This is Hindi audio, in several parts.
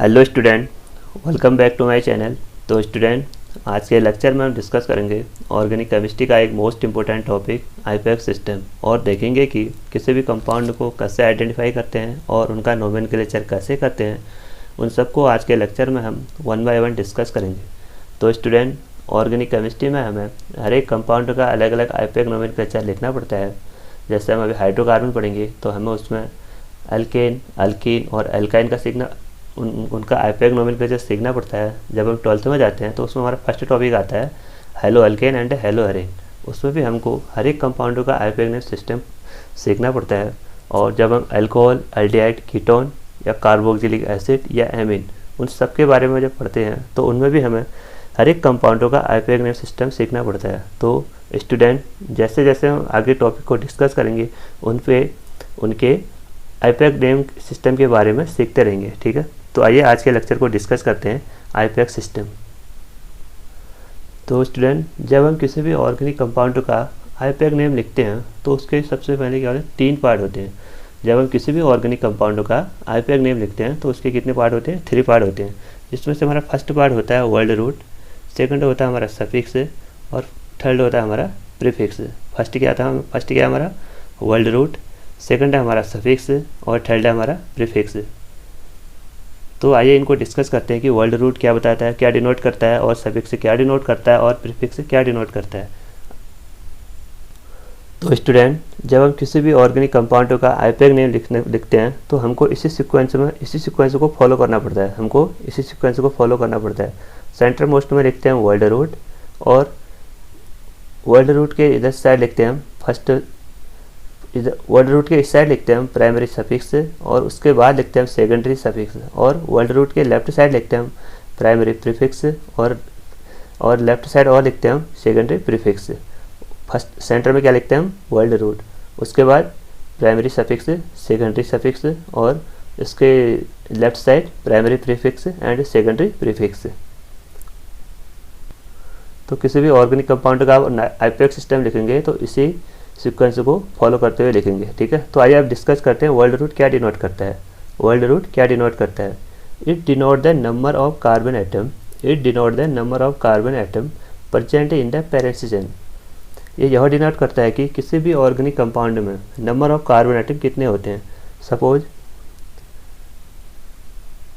Hello student, welcome back to my channel. तो स्टूडेंट, आज के लेक्चर में हम डिस्कस करेंगे ऑर्गेनिक केमिस्ट्री का एक most important topic IPX system, और देखेंगे कि किसी भी कंपाउंड को कैसे आइडेंटिफाई करते हैं और उनका नोमेनक्लेचर कैसे करते हैं। उन सबको आज के लेक्चर में हम वन बाय वन डिस्कस करेंगे। तो स्टूडेंट, ऑर्गेनिक केमिस्ट्री में हमें हर एक कंपाउंड का अलग अलग आईपीएक्स नोमेनक्लेचर लिखना पड़ता है। जैसे हम अभी हाइड्रोकार्बन पढ़ेंगे तो हमें उसमें अल्केन, अल्कीन और एल्काइन का सीखना उनका आईपीएक्स नोमेनक्लेचर सीखना पड़ता है। जब हम 12th में जाते हैं तो उसमें हमारा फर्स्ट टॉपिक आता है हेलो अल्केन एंड हेलो हेरेन। उसमें भी हमको हर एक कंपाउंड का आईपीएक्स नेम सिस्टम सीखना पड़ता है। और जब हम अल्कोहल, एल्डिहाइड, कीटोन या कार्बोक्सिलिक एसिड या एमीन उन सब के बारे में जब पढ़ते हैं तो उनमें भी हमें हर एक कंपाउंडों का आईपीएक्स नेम सिस्टम सीखना पड़ता है। तो स्टूडेंट, जैसे जैसे हम आगे टॉपिक को डिस्कस करेंगे उनके आईपीएक्स नेम सिस्टम के बारे में सीखते रहेंगे। ठीक है, तो आइए आज के लेक्चर को डिस्कस करते हैं आईपीएक्स सिस्टम। तो स्टूडेंट, जब हम किसी भी ऑर्गेनिक कंपाउंड का आईपीएक्स नेम लिखते हैं तो उसके सबसे पहले क्या होते हैं, 3 पार्ट होते हैं। जब हम किसी भी ऑर्गेनिक कंपाउंड का आईपीएक्स नेम लिखते हैं तो उसके कितने पार्ट होते हैं, 3 पार्ट होते हैं। जिसमें से हमारा फर्स्ट पार्ट होता है वर्ड रूट, सेकंड होता है हमारा सफिक्स और थर्ड होता है हमारा प्रीफिक्स। फर्स्ट क्या है हमारा वर्ड रूट, सेकंड है हमारा सफिक्स और थर्ड है हमारा प्रीफिक्स। तो आइए इनको डिस्कस करते हैं कि वर्ड रूट क्या बताता है, क्या डिनोट करता है, और सफिक्स क्या डिनोट करता है, और प्रीफिक्स क्या डिनोट करता है। तो स्टूडेंट, जब हम किसी भी ऑर्गेनिक कंपाउंड का आईपीएक्स नेम लिखते हैं तो हमको इसी सीक्वेंस को फॉलो करना पड़ता है। सेंटर मोस्ट में लिखते हैं वर्ड रूट, और वर्ड रूट के इधर साइड लिखते हैं हम वर्ड रूट के इस साइड लिखते हैं हम प्राइमरी सफिक्स, और उसके बाद लिखते हैं हम सेकेंडरी सफिक्स। और वर्ड रूट के लेफ्ट साइड लिखते हैं हम प्राइमरी प्रीफिक्स, और लेफ्ट साइड और लिखते हैं हम सेकेंडरी प्रीफिक्स। फर्स्ट सेंटर में क्या लिखते हैं हम वर्ड रूट, उसके बाद प्राइमरी सफिक्स, सेकेंडरी सफिक्स, और इसके left side primary prefix and secondary prefix. तो किसी भी ऑर्गेनिक कंपाउंड का आईपीएक्स सिस्टम लिखेंगे तो इसी सीक्वेंस को फॉलो करते हुए लिखेंगे। ठीक है, तो आइए अब डिस्कस करते हैं वर्ड रूट क्या डिनोट करता है। It denote the number of carbon atom present in the parent chain. ये यह डिनोट करता है कि किसी भी ऑर्गेनिक कंपाउंड में नंबर ऑफ कार्बन एटम कितने होते हैं। सपोज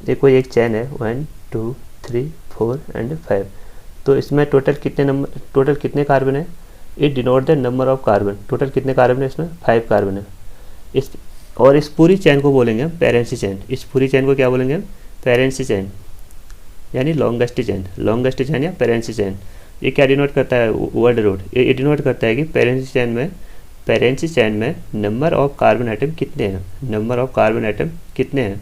ये कोई एक चैन है 1 2 3 4 एंड 5, तो इसमें टोटल कितने कार्बन है। It denote the number of carbon, total कितने कार्बन है इसमें, 5 कार्बन है। इस पूरी चैन को बोलेंगे हम पेरेंसी चैन। इस पूरी चैन को क्या बोलेंगे हम, पेरेंसी चैन, यानी लॉन्गेस्ट चैन या पेरेंसी चैन। ये क्या डिनोट करता है वर्ड रूट, ये डिनोट करता है कि पेरेंसी चैन में नंबर ऑफ कार्बन आइटम कितने हैं।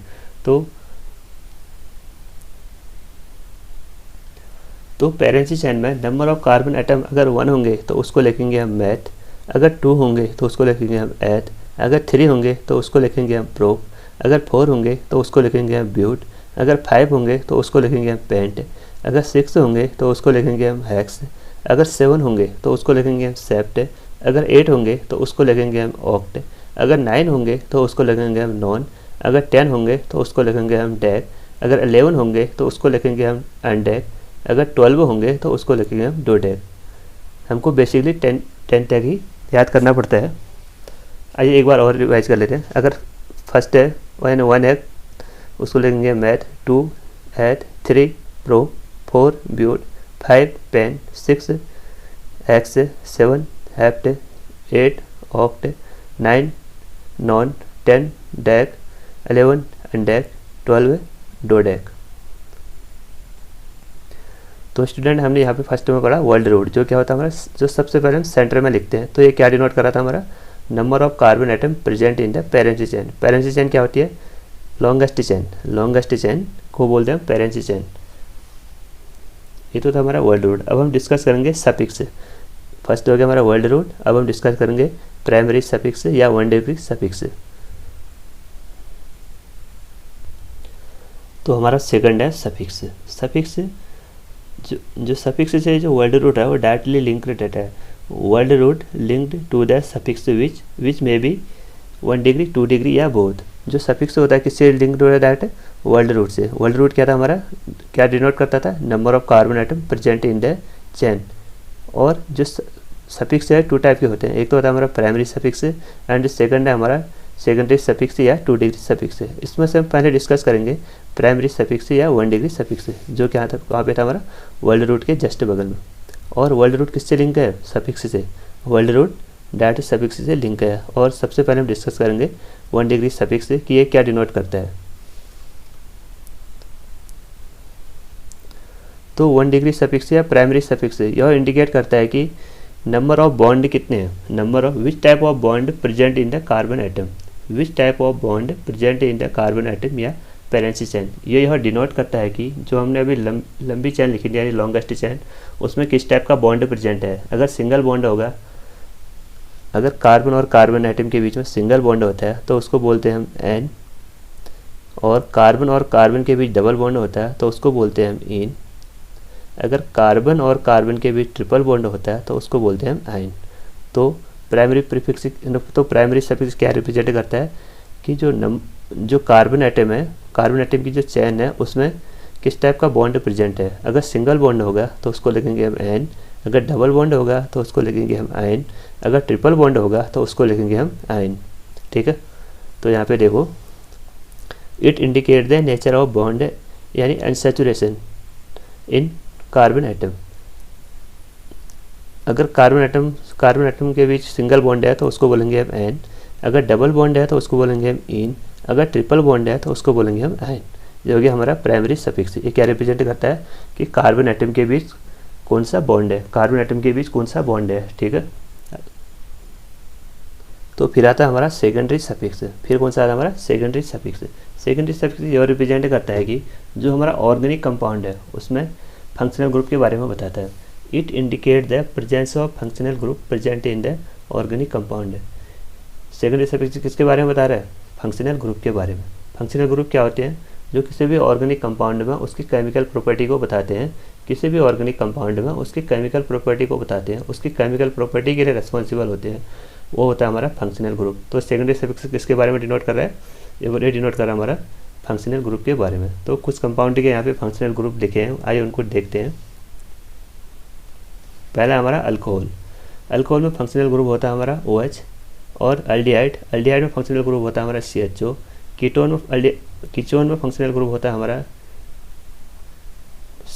तो पेरेंसी चैन में नंबर ऑफ कार्बन एटम अगर 1 होंगे तो उसको लिखेंगे हम मैथ, अगर 2 होंगे तो उसको लिखेंगे हम एथ, अगर 3 होंगे तो उसको लिखेंगे हम प्रोप, अगर 4 होंगे तो उसको लिखेंगे हम ब्यूट, अगर 5 होंगे तो उसको लिखेंगे हम पेंट, अगर 6 होंगे तो उसको लिखेंगे हम हेक्स, अगर 7 होंगे तो उसको लिखेंगे हम सेप्ट, अगर 8 होंगे तो उसको लिखेंगे हम ऑक्ट, अगर 9 होंगे तो उसको लिखेंगे हम नॉन, अगर 10 होंगे तो उसको लिखेंगे हम डेक, अगर 11 होंगे तो उसको लिखेंगे हम अनडेक, अगर 12 होंगे तो उसको लिखेंगे हम डोडेक। हमको बेसिकली 10 तक ही याद करना पड़ता है। आइए एक बार और रिवाइज कर लेते हैं। अगर फर्स्ट है 1 है उसको लिखेंगे math, 2 eth, 3 pro, 4 but, 5 pen, 6 hex, 7 hept, 8 oct, 9 non, 10 dec, 11 undec, 12 dodec. तो स्टूडेंट, हमने यहाँ पे फर्स्ट में पढ़ा वर्ड रूट, जो क्या होता है हमारा, जो सबसे पहले हम सेंटर में लिखते हैं। तो ये क्या डिनोट कर रहा था हमारा, number of carbon atom present in the parent chain. Parent chain क्या होती है, लॉन्गेस्ट चैन को बोलते हैं पेरेंसी चैन। ये तो था हमारा वर्ड रूट। अब हम डिस्कस करेंगे सफिक्स। फर्स्ट हो गया हमारा वर्ड रूट, अब हम डिस्कस करेंगे प्राइमरी सफिक्स या 1 डिग्री सफिक्स। तो हमारा सेकंड है सफिक्स। जो सफिक्स से जो वर्ड रूट है वो डायरेक्टली लिंक्ड रहता है। Word root linked to the suffix which may be 1 degree 2 degree या बोथ। जो सफिक्स होता है किससे लिंक्ड हो रहा है डायरेक्ट, वर्ल्ड रूट से। वर्ल्ड रूट क्या था हमारा, क्या डिनोट करता था, number of carbon atom present in the chain. और जो सफिक्स है 2 टाइप के होते हैं, एक तो होता है हमारा प्राइमरी सफिक्स एंड सेकंड है हमारा सेकेंडरी सफिक्स या 2 डिग्री सफिक्स। इसमें से हम पहले डिस्कस करेंगे प्राइमरी सफिक्स या 1 डिग्री सफिक्स, जो क्या था, कहाँ पे था हमारा, वर्ल्ड रूट के जस्ट बगल में। और वर्ल्ड रूट किससे लिंक है, सफिक्स से। वर्ल्ड रूट डायरेक्ट सफिक्स से लिंक है। और सबसे पहले हम डिस्कस करेंगे 1 डिग्री सफिक्स से कि ये क्या डिनोट करता है। तो 1 डिग्री सफिक्स या प्राइमरी सफिक्स यह इंडिकेट करता है कि नंबर ऑफ बॉन्ड कितने हैं, number of which type of bond present in the carbon atom, which type of bond present in the carbon atom या वैलेंसी चेन। ये यह डिनोट करता है कि जो हमने अभी लंबी चैन लिखी थी यानी लॉन्गेस्ट चैन, उसमें किस टाइप का बॉन्ड प्रेजेंट है। अगर सिंगल बॉन्ड होगा, अगर कार्बन और कार्बन एटम के बीच में सिंगल बॉन्ड होता है तो उसको बोलते हैं हम एन, और कार्बन के बीच डबल बॉन्ड होता है तो उसको बोलते हैं हम इन। अगर कार्बन और कार्बन के बीच ट्रिपल बॉन्ड होता है तो उसको बोलते हैं हम आइन। तो प्राइमरी प्रीफिक्स, तो प्राइमरी सफिक्स क्या रिप्रेजेंट करता है कि जो कार्बन एटम है, कार्बन एटम की जो चैन है उसमें किस टाइप का बॉन्ड प्रेजेंट है। अगर सिंगल बॉन्ड होगा तो उसको लिखेंगे हम एन, अगर डबल बॉन्ड होगा तो उसको लिखेंगे हम आइन, अगर ट्रिपल बॉन्ड होगा तो उसको लिखेंगे हम आइन। ठीक है, तो यहाँ पे देखो, it indicate the nature of bond यानी अनसैचुरेशन इन कार्बन एटम। अगर कार्बन एटम के बीच सिंगल बॉन्ड है तो उसको बोलेंगे हम एन, अगर डबल बॉन्ड है तो उसको बोलेंगे हम इन, अगर ट्रिपल बॉन्ड है तो उसको बोलेंगे हम आइन। जो कि हमारा प्राइमरी सफिक्स, ये क्या रिप्रेजेंट करता है कि कार्बन एटम के बीच कौन सा बॉन्ड है, कार्बन एटम के बीच कौन सा बॉन्ड है। ठीक है, तो फिर आता है हमारा सेकेंडरी सफिक्स। फिर कौन सा आता है हमारा सेकेंडरी सफिक्स। सेकेंडरी सफिक्स यह रिप्रेजेंट करता है कि जो हमारा ऑर्गेनिक कंपाउंड है उसमें फंक्शनल ग्रुप के बारे में बताता है। It indicate the presence of functional group present in the organic compound. Secondary suffix किसके बारे में बता रहा है, फंक्शनल ग्रुप के बारे में। फंक्शनल ग्रुप क्या होते हैं, जो किसी भी ऑर्गेनिक कंपाउंड में उसकी केमिकल प्रॉपर्टी को बताते हैं, किसी भी ऑर्गेनिक कंपाउंड में उसकी केमिकल प्रॉपर्टी को बताते हैं, उसकी केमिकल प्रॉपर्टी के लिए रिस्पॉन्सिबल होते हैं, वो होता है हमारा फंक्शनल ग्रुप। तो सेकेंडरी सफिक्स किसके बारे में डिनोट कर रहा है, ये डिनोट कर रहा है हमारा फंक्शनल ग्रुप के बारे में। तो कुछ कंपाउंड के यहाँ पे फंक्शनल ग्रुप लिखे हैं, आइए उनको देखते हैं। पहला हमारा अल्कोहल। अल्कोहल में फंक्शनल ग्रुप होता है हमारा OH। और अल्डिहाइड में फंक्शनल ग्रुप होता है हमारा CHO। कीटोन में फंक्शनल ग्रुप होता है हमारा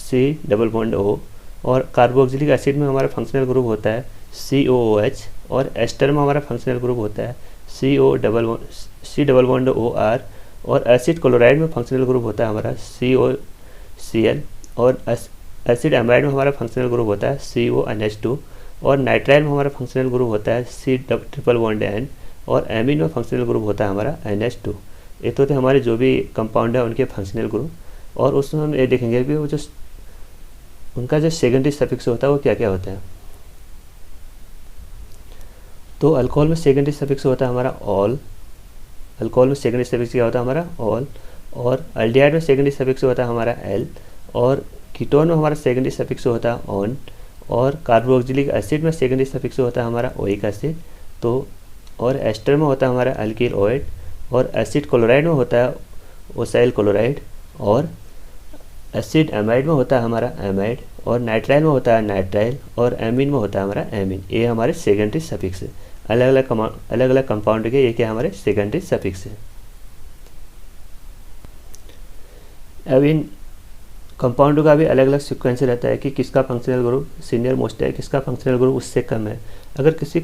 C+O। और कार्बोक्सिलिक एसिड में हमारा फंक्शनल ग्रुप होता है COOH। और एस्टर में हमारा फंक्शनल ग्रुप होता है C+OR। और एसिड क्लोराइड में फंक्शनल ग्रुप होता है हमारा COCl। और एसिड एमाइड में हमारा फंक्शनल ग्रुप होता है CONH2। और नाइट्राइल में हमारा फंक्शनल ग्रुप होता है C+N। और एमीन में फंक्शनल ग्रुप होता है हमारा NH2। ये तो थे हमारे जो भी कंपाउंड है उनके फंक्शनल ग्रुप। और उसमें हम ये देखेंगे कि वो जो उनका जो सेकेंडरी सफिक्स होता है वो क्या क्या होता है। तो अल्कोहल में सेकेंडरी सफिक्स होता है हमारा ऑल। अल्कोहल में सेकेंडरी सफिक्स क्या होता है हमारा ऑल। और अल्डिहाइड में सेकेंडरी सफिक्स होता है हमारा एल। और कीटोन में हमारा सेकेंडरी सफिक्स होता है ऑन। और कार्बोक्सिलिक एसिड में सेकेंडरी सफिक्स होता है हमारा ओइक एसिड। तो और एस्टर में होता है हमारा अल्किल ओएड। और एसिड क्लोराइड में होता है ओसाइल क्लोराइड। और एसिड एमाइड में होता है हमारा एमाइड। और नाइट्राइल में होता है नाइट्राइल। और एमीन में होता है हमारा एमीन। ये हमारे सेकेंडरी सफिक्स है। अलग अलग कंपाउंड के ये क्या हमारे सेकेंडरी सफिक्स है। अब इन कंपाउंड का भी अलग अलग सीक्वेंस रहता है कि किसका फंक्शनल ग्रुप सीनियर मोस्ट है, किसका फंक्शनल ग्रुप उससे कम है। अगर किसी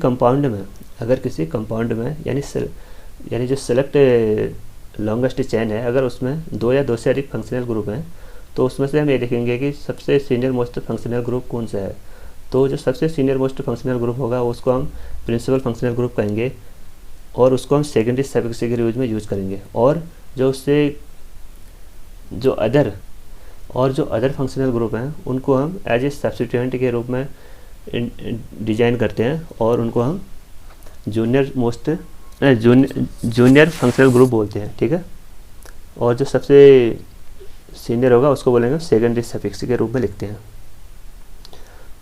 कंपाउंड में यानी जो सेलेक्ट लॉन्गेस्ट चेन है, अगर उसमें 2 या 2 से अधिक फंक्शनल ग्रुप हैं तो उसमें से हम ये देखेंगे कि सबसे सीनियर मोस्ट फंक्शनल ग्रुप कौन सा है। तो जो सबसे सीनियर मोस्ट फंक्शनल ग्रुप होगा उसको हम प्रिंसिपल फंक्शनल ग्रुप कहेंगे। और उसको हम सेकेंडरी सफिक्स के यूज में यूज करेंगे। और जो अदर फंक्शनल ग्रुप हैं उनको हम एज ए सब्स्टिट्यूएंट के रूप में डिजाइन करते हैं और उनको हम जूनियर फंक्शनल ग्रुप बोलते हैं। ठीक है, और जो सबसे सीनियर होगा उसको बोलेंगे सेकेंडरी सफिक्स के रूप में लिखते हैं।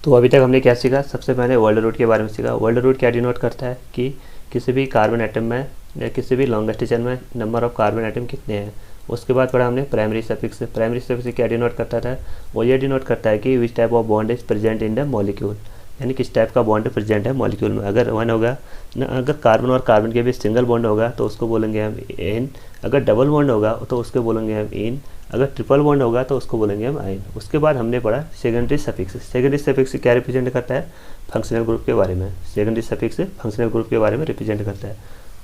तो अभी तक हमने क्या सीखा, सबसे पहले वर्ल्ड रूट के बारे में सीखा। वर्ल्ड रूट क्या डिनोट करता है कि किसी भी कार्बन एटम में या किसी भी लॉन्गेस्ट चेन में नंबर ऑफ कार्बन एटम कितने हैं। उसके बाद पढ़ा हमने प्राइमरी सफिक्स। प्राइमरी सफिक्स क्या डिनोट करता था, वो ये डिनोट करता है कि which type of bond is present in the molecule, यानी किस टाइप का बॉन्ड प्रेजेंट है मॉलिक्यूल में। अगर वन होगा ना, अगर कार्बन और कार्बन के बीच सिंगल बॉन्ड होगा तो उसको बोलेंगे हम एन, अगर डबल बॉन्ड होगा तो उसको बोलेंगे हम इन, अगर ट्रिपल बॉन्ड होगा तो उसको बोलेंगे हम आइन। उसके बाद हमने पढ़ा सेकेंडरी सफिक्स। सेकेंडरी सफिक्स क्या रिप्रेजेंट करता है, फंक्शनल ग्रुप के बारे में। सेकेंडरी सफिक्स फंक्शनल ग्रुप के बारे में रिप्रेजेंट करता है।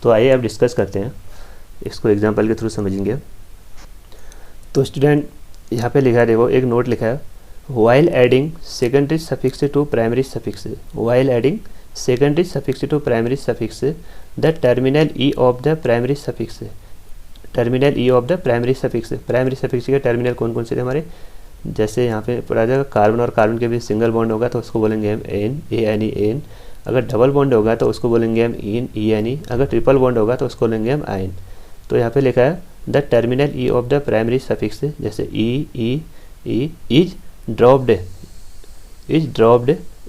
तो आइए अब डिस्कस करते हैं, इसको एग्जाम्पल के थ्रू समझेंगे। तो स्टूडेंट यहाँ पे लिखा है, देखो एक नोट लिखा है, while adding secondary suffix to primary suffix, while adding secondary suffix to primary suffix the terminal e of the primary suffix, terminal e of the primary suffix. Primary suffix के टर्मिनल कौन कौन से थे हमारे, जैसे यहाँ पे पढ़ा जाएगा कार्बन और कार्बन के बीच सिंगल बॉन्ड होगा तो उसको बोलेंगे हम N, A N E N. अगर डबल बॉन्ड होगा तो उसको बोलेंगे हम इन, ई एन ई। अगर ट्रिपल बॉन्ड होगा तो उसको बोलेंगे हम आइन। तो यहाँ पे लिखा है the terminal e of the primary suffix, जैसे e is dropped,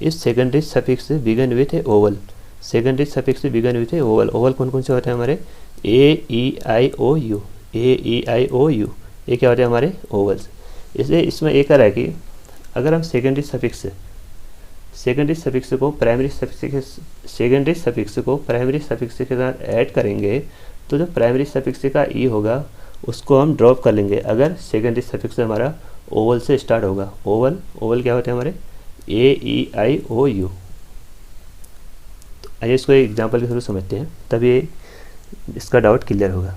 is secondary suffix begin with a vowel, secondary suffix begin with a vowel. Vowel कौन कौन से होते हैं हमारे, ए ई आई ओ you, A E I O you, ये क्या होते हैं हमारे ओवल्स। इसलिए इसमें एक है कि अगर हम सेकेंडरी सफिक्स को प्राइमरी सफिक्स के साथ ऐड करेंगे तो जो प्राइमरी सफिक्स का ई होगा उसको हम ड्रॉप कर लेंगे अगर सेकेंडरी सफिक्स हमारा ओवल से स्टार्ट होगा। ओवल क्या होते हैं हमारे, ए ई आई ओ यू। तो आइए इसको एक एग्जाम्पल के थ्रू समझते हैं, तभी इसका डाउट क्लियर होगा।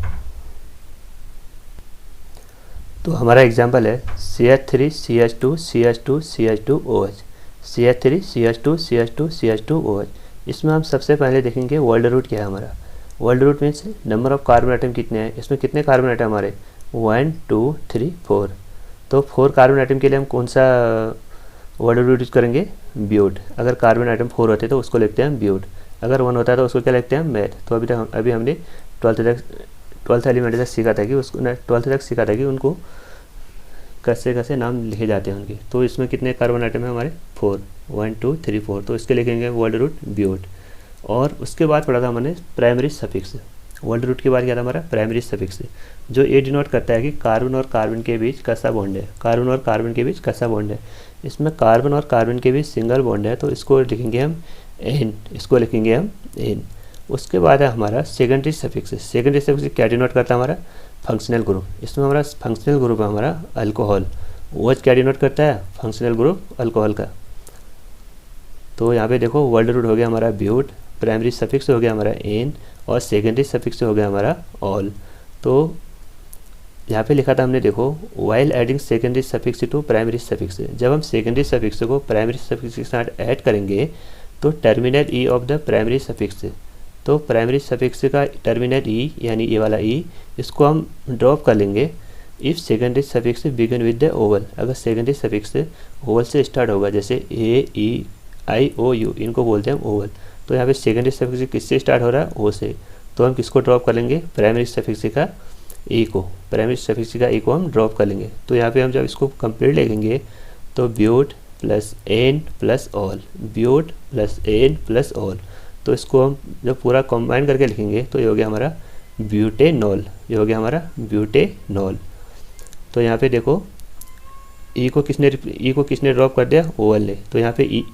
तो हमारा एग्जाम्पल है CH3 CH2 CH2 CH2 OH, CH3 CH2 CH2 CH2 OH। इसमें हम सबसे पहले देखेंगे वर्ल्ड रूट क्या है हमारा। World root means number of carbon atom कितने हैं, इसमें कितने कार्बन आइटम हमारे 1 2 3 4। तो 4 कार्बन आइटम के लिए हम कौन सा वर्ल्ड रूट यूज करेंगे, ब्यूट। अगर कार्बन आइटम 4 होते तो उसको लिखते हैं ब्यूट, अगर 1 होता है तो उसको क्या लिखते हैं मैथ। तो अभी हमने 12th एलिमेंट तक सीखा था कि उसको 12th तक सीखा था कि उनको कैसे कैसे नाम लिखे जाते हैं उनके। तो इसमें कितने कार्बन आइटम है हमारे 4, 1 2 3 4। तो इसके लिखेंगे वर्ल्ड रूट ब्यूट। और उसके बाद पढ़ा था हमने प्राइमरी सफिक्स। वर्ल्ड रूट के बाद क्या था हमारा प्राइमरी सफिक्स, जो ये डिनोट करता है कि कार्बन और कार्बन के बीच कैसा बॉन्ड है, कार्बन और कार्बन के बीच कैसा बॉन्ड है। इसमें कार्बन और कार्बन के बीच सिंगल बॉन्ड है तो इसको लिखेंगे हम एन, इसको लिखेंगे हम एन। उसके बाद है हमारा सेकेंडरी सफिक्स। सेकेंडरी सफिक्स क्या डिनोट करता है हमारा फंक्शनल ग्रुप। इसमें हमारा फंक्शनल ग्रुप है हमारा अल्कोहल। OH क्या डिनोट करता है फंक्शनल ग्रुप अल्कोहल का। तो यहाँ पे देखो वर्ल्ड रूट हो गया हमारा ब्यूट, प्राइमरी सफिक्स हो गया हमारा एन और सेकेंडरी सफिक्स हो गया हमारा ऑल। तो यहाँ पे लिखा था हमने देखो while adding secondary suffix to primary suffix, जब हम सेकेंडरी सफिक्स को प्राइमरी सफिक्स के साथ ऐड करेंगे तो terminal e of the primary suffix, तो प्राइमरी सफिक्स का टर्मिनल ई यानी ये वाला ई, इसको हम ड्रॉप कर लेंगे if secondary suffix begin with the vowel. अगर सेकेंडरी सफिक्स ओवल से स्टार्ट होगा, जैसे ए ई आई ओ यू, इनको बोलते हैं ओवल। तो यहाँ पे सेकेंडरी सफिक्स किससे स्टार्ट हो रहा है, ओ से। तो हम किसको ड्रॉप कर लेंगे प्राइमरी सफिक्स का ई को, प्राइमरी सफिक्स का ई को हम ड्रॉप कर लेंगे। तो यहाँ पे हम जब इसको कंप्लीट लिखेंगे तो but plus an plus ol, but plus an plus ol. तो इसको हम जब पूरा कंबाइन करके लिखेंगे तो ये हो गया हमारा ब्यूटेनॉल, ये हो गया हमारा ब्यूटेनॉल। तो यहाँ पे देखो ई को किसने ड्रॉप कर दिया, ओवल ने। तो यहाँ पे ई,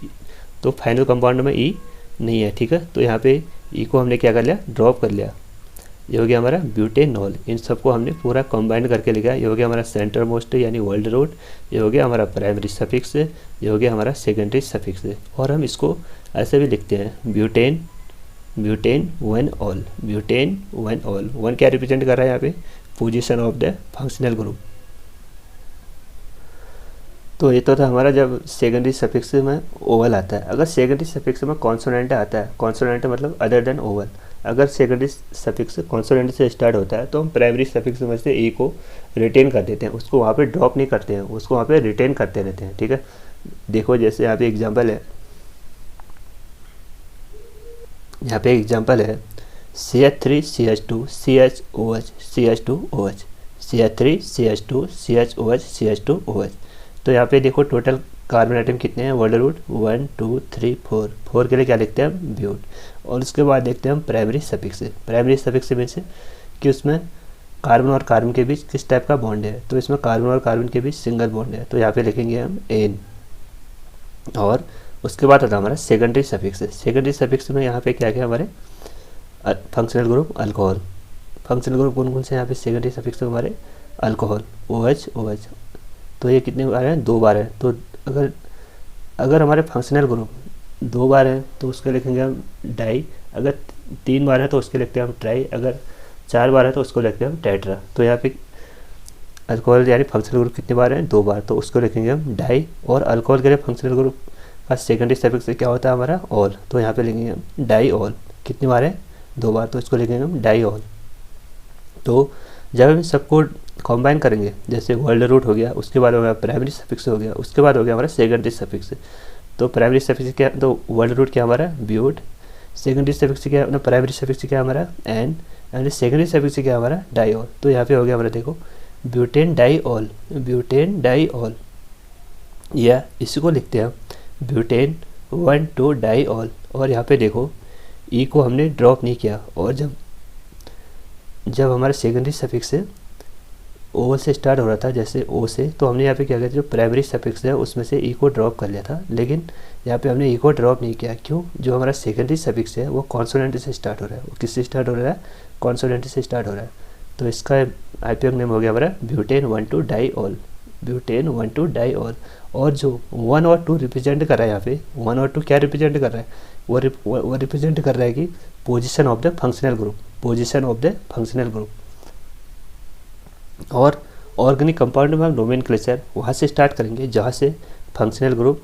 तो फाइनल कंपाउंड में ई नहीं है, ठीक है। तो यहाँ पे ई को हमने क्या कर लिया, ड्रॉप कर लिया। ये हो गया हमारा ब्यूटेनॉल। इन सबको हमने पूरा कंबाइन करके लिखा। ये हो गया हमारा सेंटर मोस्ट यानी वर्ल्ड रूट, ये हो गया हमारा प्राइमरी सफिक्स, ये हो गया हमारा सेकेंडरी सफिक्स। और हम इसको ऐसे भी लिखते हैं butane one all, butane one all. One क्या रिप्रेजेंट कर रहा है यहाँ पे, position of the functional group. तो ये तो था हमारा जब सेकेंडरी सफिक्स में ओवल आता है। अगर सेकेंडरी सफिक्स में कॉन्सोनेंट आता है, कॉन्सोनेंट मतलब अदर देन ओवल, अगर सेकेंडरी सफिक्स कॉन्सोनेंट से स्टार्ट होता है तो हम प्राइमरी सफिक्स में से ए को रिटेन कर देते हैं, उसको वहाँ पे ड्रॉप नहीं करते हैं, उसको वहाँ पे रिटेन करते रहते हैं, ठीक है। देखो जैसे यहाँ पे एग्जांपल है, यहाँ पे एग्जांपल है CH3 CH2 CHOH CH2OH, CH3 CH2 CHOH CH2OH। तो यहाँ पे देखो टोटल कार्बन आइटम कितने हैं, वर्ल्ड रूट 1 2 3 4, 4 के लिए क्या लिखते हैं हम ब्यूट। और उसके बाद देखते हैं हम primary suffix. Primary suffix means कि उसमें कार्बन और कार्बन के बीच किस टाइप का बॉन्ड है, तो इसमें कार्बन और कार्बन के बीच सिंगल बॉन्ड है, तो यहाँ पे लिखेंगे हम एन। और उसके बाद आता है हमारा सेकेंडरी सफिक्स। सेकेंडरी सफिक्स में यहाँ पे क्या क्या हमारे functional group alcohol. Functional group कौन कौन से यहाँ पे सेकेंडरी सफिक्स में हमारे अल्कोहल OH OH, तो ये कितने बार हैं, 2 बार है। तो अगर हमारे फंक्शनल ग्रुप 2 बार है तो उसके लिखेंगे हम डाई, अगर 3 बार है तो उसके लिखते हैं हम ट्राई, अगर 4 बार है तो उसको लिखते हैं हम टेट्रा। तो यहाँ पे अल्कोहल यानी फंक्शनल ग्रुप कितने बार हैं, 2 बार, तो उसको लिखेंगे हम डाई। और अल्कोहल के लिए फंक्शनल ग्रुप का सेकेंडरी सफिक्स क्या होता है हमारा ऑल, तो यहाँ पे लिखेंगे हम डाई ऑल। कितनी बार है, 2 बार, तो इसको लिखेंगे हम डाई ऑल। तो जब हम सबको कंबाइन करेंगे, जैसे वर्ल्ड रूट हो गया, उसके बाद हमारा प्राइमरी सफिक्स हो गया, उसके बाद हो गया हमारा सेकेंडरी सफिक्स। तो प्राइमरी सफिक्स क्या, तो वर्ल्ड रूट क्या हमारा ब्यूट, सेकेंडरी सफिक्स क्या, मतलब प्राइमरी सफिक्स क्या हमारा एंड सेकेंडरी सफिक्स क्या हमारा डाईऑल। तो यहाँ पे हो गया हमारा देखो ब्यूटेन डाईऑल, ब्यूटेन डाईऑल, या इसी को लिखते हैं ब्यूटेन 1,2 डाईऑल। और यहाँ पे देखो ई को हमने ड्रॉप नहीं किया, और जब हमारा सेकेंडरी सफिक्स है ओ से स्टार्ट हो रहा था, जैसे ओ से, तो हमने यहाँ पे क्या किया, जो प्राइमरी सफिक्स है उसमें से ई को ड्रॉप कर लिया था, लेकिन यहाँ पे हमने ई को ड्रॉप नहीं किया। क्यों, जो हमारा सेकेंडरी सफिक्स है वो कॉन्सोनेंट से स्टार्ट हो रहा है। वो किससे स्टार्ट हो रहा है, कॉन्सोनेंट से स्टार्ट हो रहा है। तो इसका आईपीएम नेम हो गया हमारा ब्यूटेन 1,2 डाईऑल, ब्यूटेन 1,2 डाईऑल। और जो 1 और 2 रिप्रेजेंट कर रहा है, यहाँ पे 1 और 2 क्या रिप्रेजेंट कर रहा है, वो रिप्रेजेंट कर रहा है कि position of the functional group, position of the functional group. और ऑर्गेनिक कंपाउंड में हम नोमेनक्लेचर वहाँ से स्टार्ट करेंगे जहाँ से फंक्शनल ग्रुप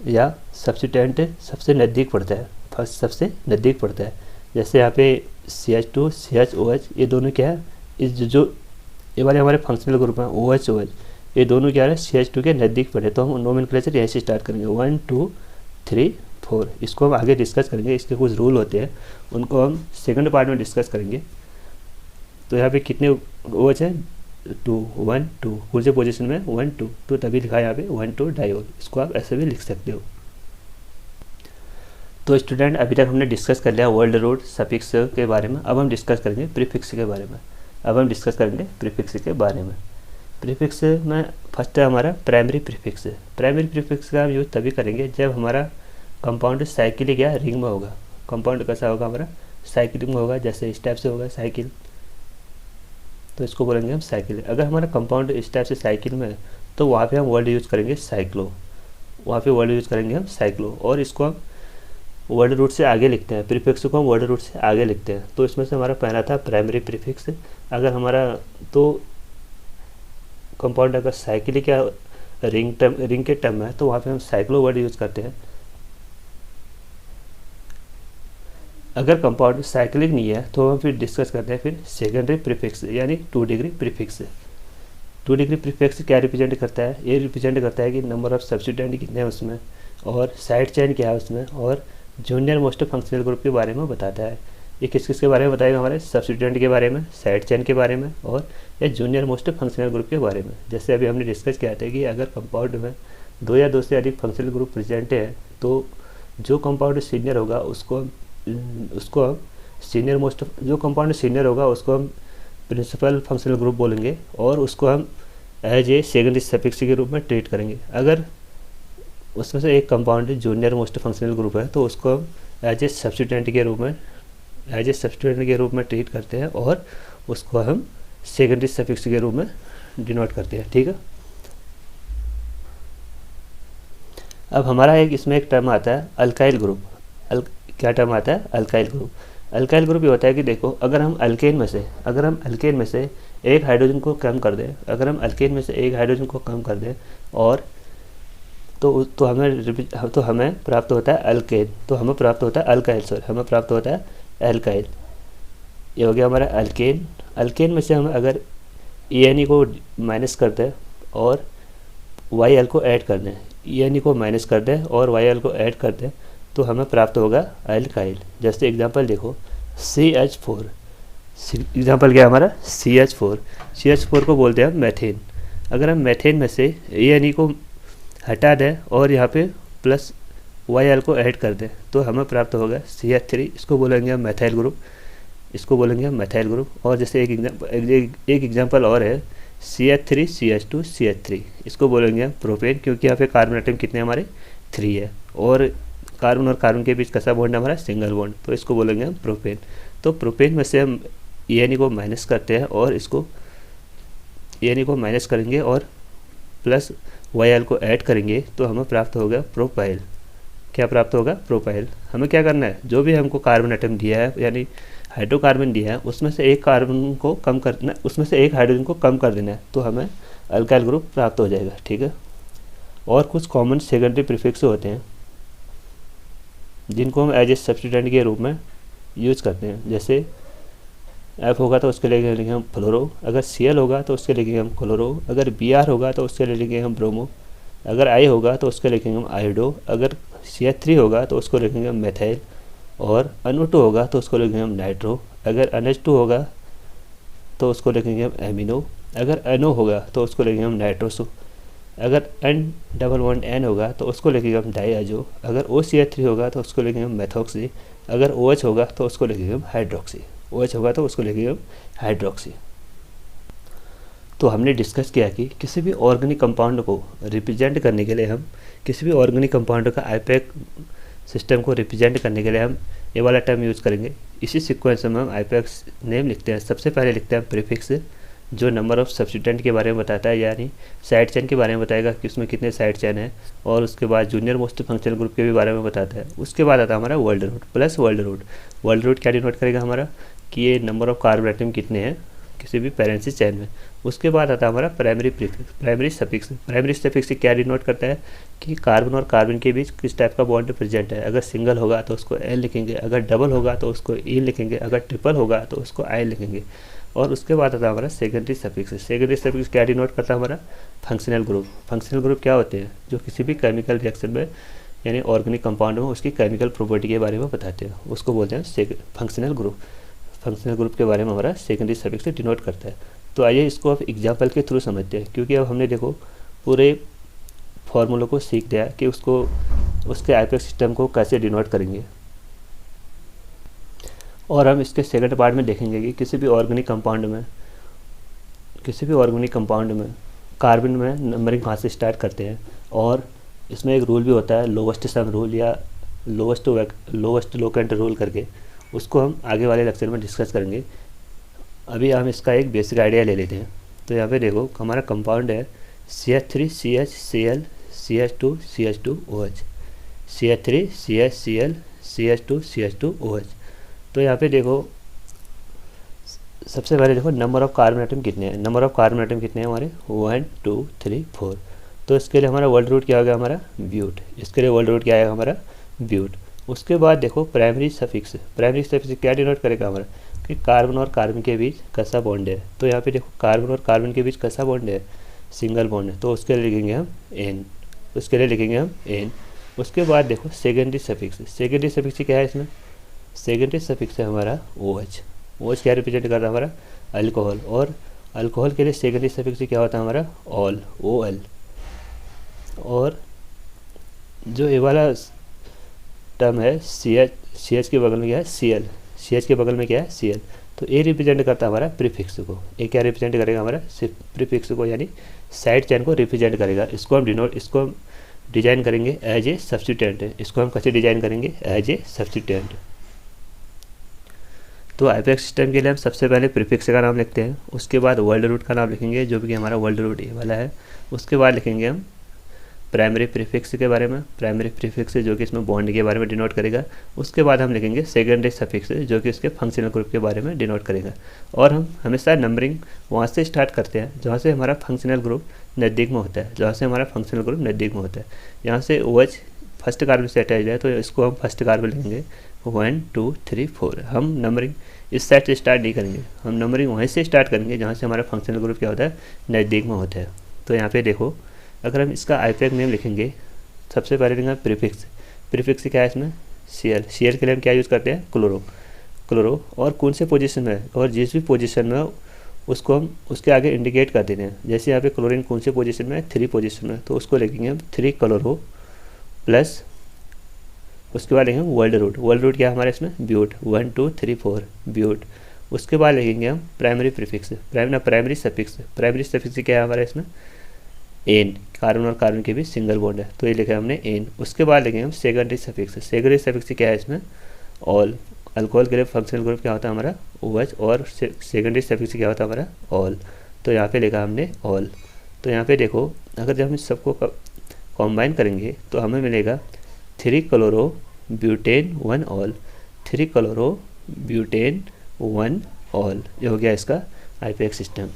या सब्स्टिट्यूएंट सबसे नज़दीक पड़ता है, फर्स्ट सबसे नज़दीक पड़ता है। जैसे यहाँ पे CH2 CHOH, ये दोनों क्या है, इस जो ये वाले हमारे फंक्शनल ग्रुप हैं OH OH, ये दोनों क्या है CH2 के नज़दीक पड़े। तो हम नोमेनक्लेचर यहीं से स्टार्ट करेंगे 1 2 3 4। इसको हम आगे डिस्कस करेंगे, इसके कुछ रूल होते हैं, उनको हम सेकंड पार्ट में डिस्कस करेंगे। तो यहाँ पे कितने OH है, 2 1 2, कौन से पोजीशन में 1 2, तो तभी लिखा है यहाँ पे 1,2 डाईऑल। इसको आप ऐसे भी लिख सकते हो। तो स्टूडेंट अभी तक हमने डिस्कस कर लिया वर्ल्ड रूट सफिक्स के बारे में। अब हम डिस्कस करेंगे प्रीफिक्स के बारे में। प्रीफिक्स के बारे में। प्रीफिक्स में फर्स्ट है हमारा प्राइमरी प्रीफिक्स। प्राइमरी प्रीफिक्स का हम यूज़ तभी करेंगे जब हमारा कंपाउंड साइकिलिक या रिंग में होगा। कंपाउंड कैसा होगा हमारा, साइकिलिक में होगा, जैसे इस टाइप से होगा साइकिल, तो इसको बोलेंगे हम साइकिल। अगर हमारा कंपाउंड इस टाइप से साइकिल में है तो वहाँ पे हम वर्ड यूज़ करेंगे साइक्लो, वहाँ पे वर्ड यूज़ करेंगे हम साइक्लो। और इसको हम वर्ड रूट से आगे लिखते हैं, प्रीफिक्स को हम वर्ड रूट से आगे लिखते हैं। तो इसमें से हमारा पहला था प्राइमरी प्रीफिक्स। अगर हमारा तो कंपाउंड अगर साइकिलिक या रिंग के टर्म है तो वहाँ पे हम साइक्लो वर्ड यूज़ करते हैं। अगर कंपाउंड साइक्लिक नहीं है तो हम फिर डिस्कस करते हैं फिर सेकेंडरी प्रीफिक्स यानी 2 डिग्री प्रीफिक्स। 2 डिग्री प्रीफिक्स क्या रिप्रेजेंट करता है, ये रिप्रेजेंट करता है कि नंबर ऑफ सब्स्टिट्यूएंट कितने हैं उसमें, और साइड चेन क्या है उसमें, और जूनियर मोस्ट फंक्शनल ग्रुप के बारे में बताता है। ये किस किस के बारे में बताएगा, हमारे सब्स्टिट्यूएंट के बारे में, साइड चेन के बारे में, और ये जूनियर मोस्ट फंक्शनल ग्रुप के बारे में। जैसे अभी हमने डिस्कस किया था कि अगर कंपाउंड में 2 या 2 से अधिक फंक्शनल ग्रुप प्रेजेंट है तो जो कंपाउंड सीनियर होगा उसको हम सीनियर मोस्ट, जो कंपाउंड सीनियर होगा उसको हम प्रिंसिपल फंक्शनल ग्रुप बोलेंगे, और उसको हम एज ए सेकेंडरी सफिक्स के रूप में ट्रीट करेंगे। अगर उसमें से एक compound junior most functional group है तो उसको हम एज ए सब्स्टिट्यूएंट के रूप में ट्रीट करते हैं, और उसको हम सेकेंडरी सफिक्स के रूप में डिनोट करते हैं। ठीक है। अब हमारा इसमें एक टर्म आता है अल्काइल ग्रुप। क्या टर्म आता है, अल्काइल ग्रुप। अल्काइल ग्रुप ये होता है कि देखो अगर हम अल्केन में से एक हाइड्रोजन को कम कर दें, और तो हमें प्राप्त होता है अल्केन, तो हमें प्राप्त होता है अल्काइल। ये हो गया हमारा अल्केन। अल्केन में से हम अगर ENE को माइनस कर दें और YL को ऐड कर दें, ENE को माइनस कर दें और YL को ऐड कर दें, तो हमें प्राप्त होगा अल्काइल। जैसे एग्जांपल देखो CH4, एग्जांपल क्या है हमारा CH4 को बोलते हैं हम मैथेन। अगर हम मैथेन में से ENE को हटा दें और यहाँ पे प्लस YL को ऐड कर दें तो हमें प्राप्त होगा CH3, इसको बोलेंगे हम मैथाइल ग्रुप। इसको बोलेंगे हम मेथाइल ग्रुप। और जैसे एक एग्जांपल और है CH3CH2CH3, इसको बोलेंगे हम प्रोपेन, क्योंकि यहाँ पे कार्बन एटम कितने हमारे 3 है और कार्बन और कार्बन के बीच कैसा बॉन्ड है हमारा सिंगल बॉन्ड, तो इसको बोलेंगे हम प्रोपेन। तो प्रोपेन में से हम ENE को माइनस करते हैं और इसको ENE को माइनस करेंगे और प्लस YL को ऐड करेंगे तो हमें प्राप्त होगा प्रोपाइल। क्या प्राप्त होगा? प्रोपाइल। हमें क्या करना है, जो भी हमको कार्बन एटम दिया है यानी हाइड्रोकार्बन दिया है उसमें से एक कार्बन को कम करना, उसमें से एक हाइड्रोजन को कम कर देना है, तो हमें अल्काइल ग्रुप प्राप्त हो जाएगा। ठीक है। और कुछ कॉमन सेकेंडरी प्रीफिक्स होते हैं जिनको हम एज ए सब्स्टिट्यूएंट के रूप में यूज करते हैं। जैसे F होगा तो उसके लिए लिखेंगे हम फ्लोरो, अगर Cl होगा तो उसके लिखेंगे हम क्लोरो, अगर Br होगा तो उसके लिए लिखेंगे हम ब्रोमो, अगर I होगा तो उसके लिखेंगे हम आयोडो, अगर CH3 होगा तो उसको लिखेंगे हम मेथाइल, और NO2 होगा तो उसको लिखेंगे हम नाइट्रो, अगर NH2 होगा तो उसको लिखेंगे हम एमिनो, अगर NO होगा तो उसको लिखेंगे हम नाइट्रोसो, अगर N=N होगा तो उसको लिखेंगे हम डाईअजो, अगर OCH3 होगा तो उसको लिखेंगे हम मेथॉक्सी, अगर OH होगा तो उसको लिखेंगे हम हाइड्रोक्सी, OH होगा तो उसको लिखेंगे हम हाइड्रोक्सी। तो हमने डिस्कस किया कि किसी भी ऑर्गेनिक कंपाउंड को रिप्रेजेंट करने के लिए हम किसी भी ऑर्गेनिक कंपाउंड का आईपैक सिस्टम को रिप्रेजेंट करने के लिए हम ये वाला टर्म यूज़ करेंगे। इसी सीक्वेंस में हम आईपैक नेम लिखते हैं। सबसे पहले लिखते हैं प्रीफिक्स, जो नंबर ऑफ सब्स्टिट्यूएंट के बारे में बताता है, यानी साइड चेन के बारे में बताएगा कि उसमें कितने साइड चेन है, और उसके बाद जूनियर मोस्ट फंक्शनल ग्रुप के भी बारे में बताता है। उसके बाद आता है हमारा world root plus world root. World root क्या डिनोट करेगा हमारा कि ये नंबर ऑफ कार्बन एटम कितने हैं किसी भी पैरेंथेसिस चेन में। उसके बाद आता है हमारा primary prefix, primary suffix. Primary suffix क्या डिनोट करता है कि कार्बन और कार्बन के बीच किस टाइप का बॉन्ड प्रेजेंट है। अगर सिंगल होगा तो उसको L लिखेंगे, अगर डबल होगा तो उसको E लिखेंगे, अगर ट्रिपल होगा तो उसको I लिखेंगे। और उसके बाद आता है हमारा सेकेंडरी सफिक्स। सेकेंडरी सफिक्स क्या डिनोट करता है हमारा फंक्शनल ग्रुप। फंक्शनल ग्रुप क्या होते हैं, जो किसी भी केमिकल रिएक्शन में यानी ऑर्गेनिक कंपाउंड में उसकी केमिकल प्रॉपर्टी के बारे में बताते हैं, उसको बोलते हैं फंक्शनल ग्रुप। फंक्शनल ग्रुप के बारे में हमारा सेकेंडरी सफिक्स डिनोट करता है। तो आइए इसको अब एग्जाम्पल के थ्रू समझते हैं, क्योंकि अब हमने देखो पूरे फॉर्मूलों को सीख दिया कि उसको उसके आईपैक सिस्टम को कैसे डिनोट करेंगे। और हम इसके सेकंड पार्ट में देखेंगे कि किसी भी ऑर्गेनिक कंपाउंड में कार्बन में नंबरिंग कहाँ से स्टार्ट करते हैं। और इसमें एक रूल भी होता है लोवेस्ट सम रूल या लोवेस्ट लोकेंट रूल करके, उसको हम आगे वाले लेक्चर में डिस्कस करेंगे। अभी हम इसका एक बेसिक आइडिया ले लेते हैं। तो यहाँ पे देखो हमारा कंपाउंड है CH3CHCl CH2CH2OH, CH3CHCl CH2CH2OH। तो यहाँ पे देखो सबसे पहले देखो नंबर ऑफ कार्बन एटम कितने हैं। नंबर ऑफ कार्बन एटम कितने हैं हमारे 1 2 3 4। तो इसके लिए हमारा वर्ल्ड रूट क्या होगा हमारा ब्यूट। इसके लिए वर्ल्ड रूट क्या आएगा हमारा ब्यूट। उसके बाद देखो प्राइमरी सफिक्स। प्राइमरी सफिक्स क्या डिनोट करेगा हमारा कि कार्बन और कार्बन के बीच कैसा बॉन्ड है। तो यहाँ पे देखो कार्बन और कार्बन के बीच कैसा बॉन्ड है, सिंगल बॉन्ड है, तो उसके लिए लिखेंगे हम N। उसके बाद देखो सेकेंडरी सफिक्स। सेकेंडरी सफिक्स क्या है इसमें, सेकेंडरी सफिक्स है हमारा OH। OH क्या रिप्रेजेंट करता है हमारा अल्कोहल, और अल्कोहल के लिए सेकेंडरी सफिक्स क्या होता है हमारा ऑल OL। और जो ये वाला टर्म है CH के बगल में क्या है CH के बगल में क्या है Cl। तो ए रिप्रेजेंट करता है हमारा प्रीफिक्स को। ए क्या रिप्रेजेंट करेगा हमारा प्रीफिक्स को, यानी साइड चेन को रिप्रेजेंट करेगा। इसको हम डिजाइन करेंगे एज ए सब्स्टिट्यूएंट। इसको हम कैसे डिजाइन करेंगे एज ए सब्स्टिट्यूएंट। तो आईपैक सिस्टम के लिए हम सबसे पहले प्रीफिक्स का नाम लिखते हैं, उसके बाद वर्ल्ड रूट का नाम लिखेंगे जो भी हमारा वर्ल्ड रूट ये वाला है। उसके बाद लिखेंगे हम प्राइमरी प्रीफिक्स के बारे में, प्राइमरी प्रीफिक्स जो कि इसमें बॉन्ड के बारे में डिनोट करेगा। उसके बाद हम लिखेंगे सेकेंडरी सफिक्स जो कि इसके फंक्शनल ग्रुप के बारे में डिनोट करेगा। और हम हमेशा नंबरिंग वहाँ से स्टार्ट करते हैं जहाँ से हमारा फंक्शनल ग्रुप नज़दीक में होता है, यहाँ से OH फर्स्ट कार्बन से अटैच है तो इसको हम फर्स्ट कार्बन लिखेंगे 1 2 3 4। हम नंबरिंग इस साइड से स्टार्ट नहीं करेंगे, हम नंबरिंग वहीं से स्टार्ट करेंगे जहाँ से हमारा फंक्शनल ग्रुप क्या होता है नज़दीक में होता है। तो यहाँ पे देखो अगर हम इसका आईपैक नेम लिखेंगे, सबसे पहले लिखेंगे प्रीफिक्स क्या है इसमें Cl के लिए हम क्या यूज़ करते हैं क्लोरो। और कौन से पोजीशन में है, और जिस भी पोजीशन में उसको हम उसके आगे इंडिकेट कर देते हैं। जैसे यहाँ पे क्लोरीन कौन से पोजीशन में है 3 पोजीशन में, तो उसको लिखेंगे हम 3 क्लोरो प्लस उसके बाद लिखेंगे वर्ल्ड रूट। वर्ल्ड रूट क्या है हमारे इसमें, ब्यूट, 1 2 3 4 ब्यूट। उसके बाद लिखेंगे हम primary prefix, primary suffix. Primary suffix क्या है हमारे इसमें, एन, कार्बन और कार्बन के बीच सिंगल बॉन्ड है तो ये लिखा हमने एन। उसके बाद लिखेंगे हम सेकेंडरी सफिक्स। सेकेंडरी सफिक्स क्या है इसमें, ऑल। अल्कोहल के लिए फंक्शनल ग्रुप क्या होता है हमारा, OH, और सेकेंडरी सफिक्स क्या होता है हमारा, ऑल। तो यहाँ पे लिखा हमने ऑल। तो यहाँ पे देखो अगर जब हम इस सबको कॉम्बाइन करेंगे तो हमें मिलेगा 3 chloro butane 1 all, 3 chloro butane 1 all. ये हो गया इसका IPX सिस्टम।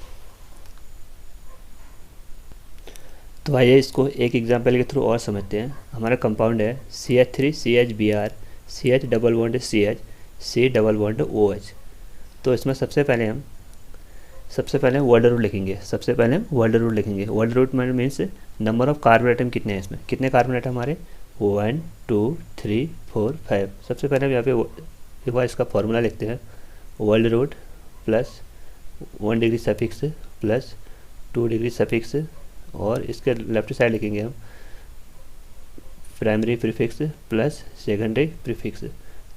तो आइए इसको एक एग्जांपल के थ्रू और समझते हैं। हमारा कंपाउंड है CH3CHBr, CH double bond CH, C double bond OH। तो इसमें सबसे पहले हम वर्ल्ड रूट लिखेंगे। World root means number of carbon atom कितने हैं इसमें, कितने कार्बन आइटम हमारे, 1 2 3 4 5। सबसे पहले हम यहाँ पे एक बार इसका फॉर्मूला लिखते हैं, world root plus 1 degree suffix plus 2 degree suffix, और इसके लेफ्ट साइड लिखेंगे हम primary prefix plus secondary prefix.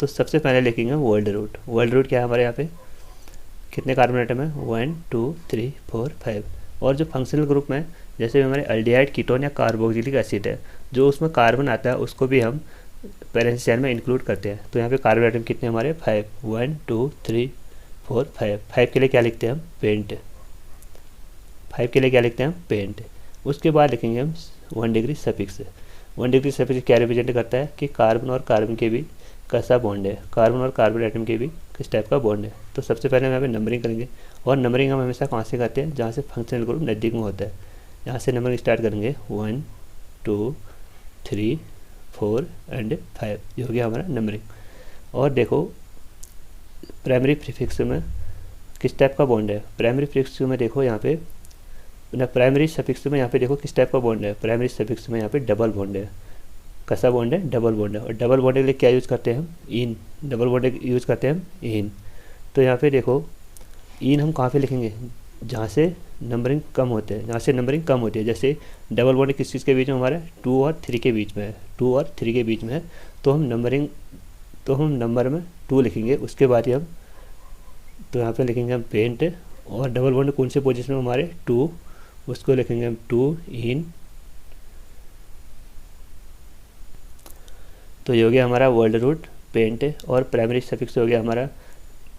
तो सबसे पहले लिखेंगे वर्ल्ड रूट। वर्ल्ड रूट क्या है हमारे यहाँ पे, कितने कार्बन आइटम है, 1 2 3 4 5। और जो फंक्शनल ग्रुप में जैसे हमारे अल्डिहाइड, कीटोन या कार्बोक्सिलिक एसिड है, जो उसमें कार्बन आता है उसको भी हम पैरेंथेसिस में इंक्लूड करते हैं। तो यहाँ पे कार्बन आइटम कितने हमारे, 5, 1 2 3 4 5। 5 के लिए क्या लिखते हैं हम, पेंट। 5 के लिए क्या लिखते हैं हम, पेंट। उसके बाद लिखेंगे हम 1 डिग्री सफिक्स। 1 डिग्री सफिक्स क्या रिप्रेजेंट करता है कि कार्बन और कार्बन के बीच कैसा बॉन्ड है, कार्बन और कार्बन आइटम के बीच किस टाइप का बॉन्ड है। तो सबसे पहले हम यहाँ पे नंबरिंग करेंगे, और नंबरिंग हम हमेशा कहाँ से करते हैं, जहाँ से फंक्शनल ग्रुप नज़दीक में होता है। यहाँ से नंबरिंग स्टार्ट करेंगे 1 2 3 4 एंड 5। ये हो गया हमारा नंबरिंग। और देखो प्राइमरी प्रीफिक्स में किस टाइप का बॉन्ड है, प्राइमरी प्रीफिक्स में देखो यहाँ पे प्राइमरी सफिक्स में यहाँ पे देखो किस टाइप का बॉन्ड है, प्राइमरी सफिक्स में यहाँ पे डबल बॉन्ड है। कैसा बॉन्ड है, डबल बॉन्ड है। और डबल बॉन्ड के लिए क्या यूज़ करते हैं हम, इन। डबल बॉन्ड यूज़ करते हैं हम इन। तो यहाँ पे देखो इन हम कहाँ पे लिखेंगे, जहाँ से नंबरिंग कम होते हैं, जैसे डबल बॉन्ड किस चीज़ के बीच में हमारे, 2 और 3 के बीच में है, 2 और 3 के बीच में है। तो हम नंबर में 2 लिखेंगे। उसके बाद ही हम तो यहाँ पे लिखेंगे हम पेंट, और डबल बॉन्ड कौन से पोजीशन में हमारे, 2, उसको लिखेंगे हम 2 इन। तो ये हो गया हमारा वर्ल्ड रूट, पेंट, और प्राइमरी सफिक्स हो गया हमारा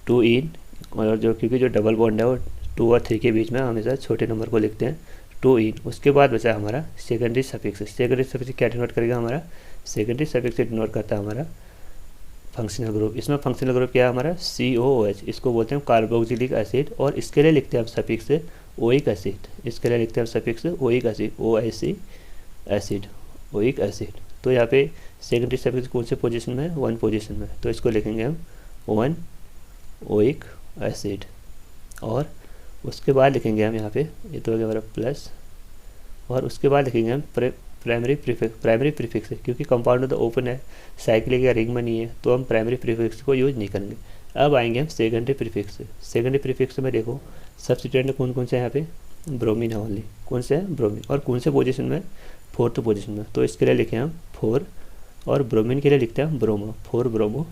2 इन, और जो क्योंकि जो डबल बॉन्ड है वो 2 और 3 के बीच में हमेशा छोटे नंबर को लिखते हैं, 2 इन। उसके बाद बचा हमारा सेकेंडरी सफिक्स। सेकेंडरी सफिक्स क्या डिनोट करेगा हमारा, सेकेंडरी सफिक्स डिनोट करता है हमारा फंक्शनल ग्रुप। इसमें फंक्शनल ग्रुप क्या है हमारा, COOH। इसको बोलते हैं कार्बोक्सिलिक एसिड, और इसके लिए लिखते हैं हम सफिक्स ओइक एसिड। इसके लिए लिखते हैं suffix oic acid, OIC acid, oic acid. तो यहाँ पे सेकेंडरी सफिक्स कौन से पोजीशन में है, 1 पोजीशन में। तो इसको लिखेंगे हम 1 ओइक एसिड। और उसके बाद लिखेंगे हम यहाँ पे, ये तो हो गया हमारा प्लस, और उसके बाद लिखेंगे हम प्राइमरी प्रीफिक्स। क्योंकि कंपाउंड तो ओपन है, साइक्लिक या रिंग में नहीं है, तो हम प्राइमरी प्रीफिक्स को यूज नहीं करेंगे। अब आएंगे हम सेकेंडरी प्रीफिक्स। सेकेंडरी प्रीफिक्स में देखो सब्स्टिट्यूएंट कौन से हैं यहाँ पे, ब्रोमीन है ओनली। कौन से है, ब्रोमीन। और कौन से पोजीशन में, 4th पोजीशन में। तो इसके लिए लिखे हम 4, और ब्रोमीन के लिए लिखते हैं हम ब्रोमो, 4 ब्रोमो।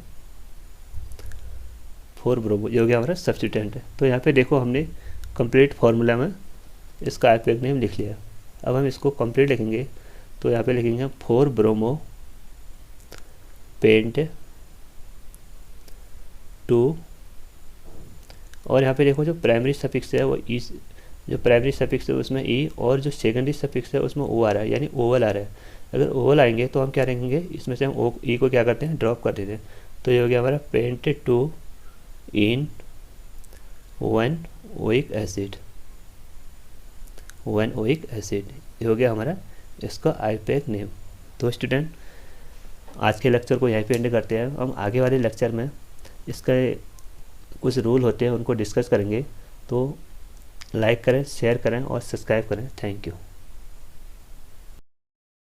ये हो गया हमारा सब्स्टिट्यूएंट है। तो यहाँ पे देखो हमने कंप्लीट फार्मूला में इसका IPX नेम लिख लिया। अब हम इसको कंप्लीट लिखेंगे, तो यहाँ पे लिखेंगे 4 ब्रोमो पेंट 2, और यहाँ पे देखो जो प्राइमरी सफिक्स है वो ई, जो प्राइमरी सफिक्स है उसमें ई, और जो सेकेंडरी सफिक्स है उसमें ओ आ रहा है, यानी ओवल आ रहा है। अगर ओवल आएंगे तो हम क्या लिखेंगे, इसमें से हम ई को क्या करते हैं, ड्रॉप कर देते हैं। तो ये हो गया हमारा पेंट 2 इन 1 ओइक एसिड, 1 ओइक एसिड। ये हो गया हमारा इसका IPX नेम। तो स्टूडेंट आज के लेक्चर को यहीं पे एंड करते हैं। हम आगे वाले लेक्चर में इसका कुछ रूल होते हैं उनको डिस्कस करेंगे। तो लाइक करें, शेयर करें और सब्सक्राइब करें। Thank you.